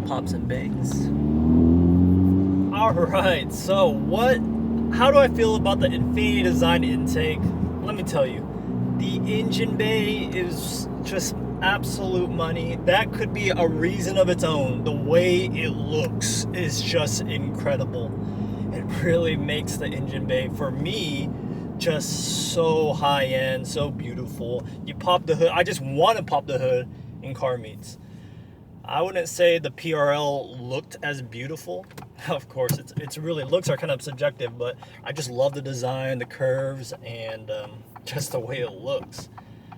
pops and bangs. Alright, so how do I feel about the Infiniti design intake? Let me tell you, the engine bay is just absolute money. That could be a reason of its own. The way it looks is just incredible. It really makes the engine bay, for me, just so high end, so beautiful. You pop the hood. I just want to pop the hood in car meets. I wouldn't say the PRL looked as beautiful. Of course, it's really, looks are kind of subjective, but I just love the design, the curves, and just the way it looks.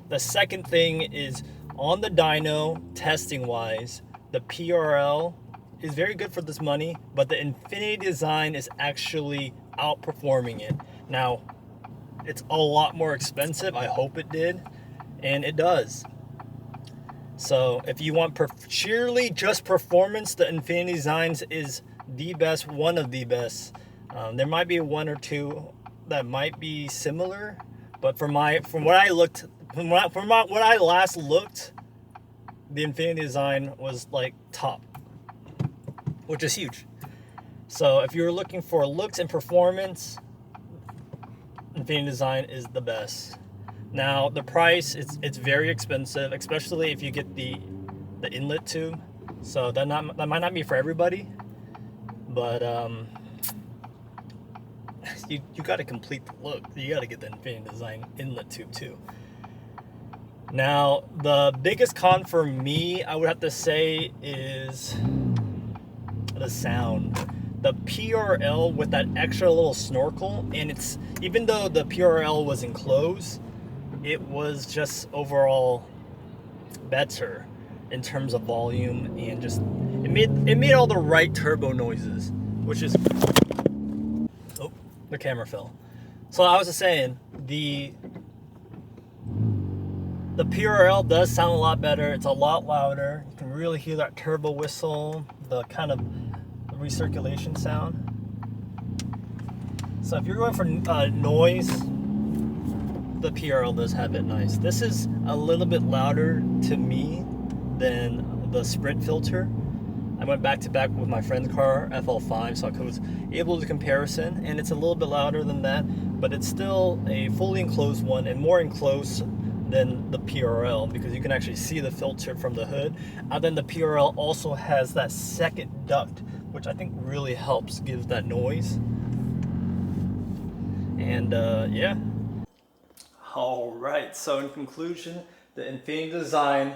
The second thing is, on the dyno, testing wise, the PRL is very good for this money, but the Infiniti design is actually outperforming it. Now, it's a lot more expensive. I hope it did, and it does. So if you want sheerly just performance, the Infiniti designs is the best, one of the best. There might be one or two that might be similar, but from what I last looked, the Infiniti design was like top, which is huge. So if you're looking for looks and performance, Infiniti design is the best. Now the price, it's very expensive, especially if you get the inlet tube. So that might not be for everybody, but you got to complete the look. You got to get the Infiniti design inlet tube too. Now the biggest con for me, I would have to say, is the sound. The PRL with that extra little snorkel, and it's, even though the PRL was enclosed, it was just overall better in terms of volume, and just it made all the right turbo noises, which is, oh, the camera fell. So I was just saying, the PRL does sound a lot better. It's a lot louder. You can really hear that turbo whistle, the kind of recirculation sound. So if you're going for noise, the PRL does have it nice. This is a little bit louder to me than the Sprint filter. I went back to back with my friend's car, FL5, so I was able to comparison, and it's a little bit louder than that, but it's still a fully enclosed one, and more enclosed than the PRL, because you can actually see the filter from the hood. And then the PRL also has that second duct, which I think really helps, gives that noise. And yeah. All right, so in conclusion, the Infiniti design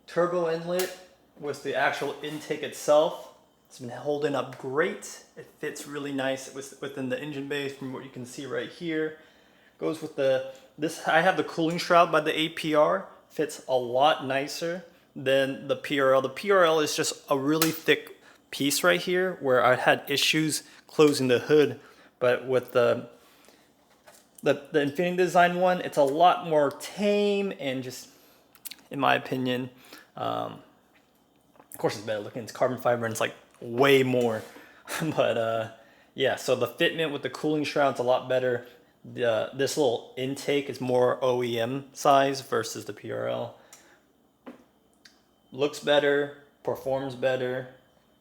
turbo inlet with the actual intake itself, it's been holding up great. It fits really nice within the engine bay, from what you can see right here. Goes with I have the cooling shroud by the APR, fits a lot nicer than the PRL. The PRL is just a really thick piece right here, where I had issues closing the hood, but with the Infiniti design one, it's a lot more tame, and just, in my opinion, of course it's better looking. It's carbon fiber, and it's like way more. But yeah, so the fitment with the cooling shroud's a lot better. This little intake is more OEM size versus the PRL. Looks better, performs better.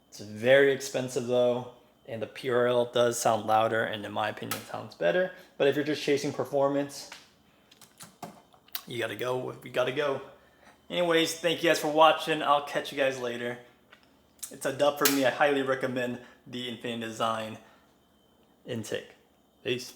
It's very expensive though, and the PRL does sound louder, and in my opinion sounds better. But if you're just chasing performance, you gotta go. We gotta go. Anyways, thank you guys for watching. I'll catch you guys later. It's a dub for me. I highly recommend the Infiniti design intake. Peace.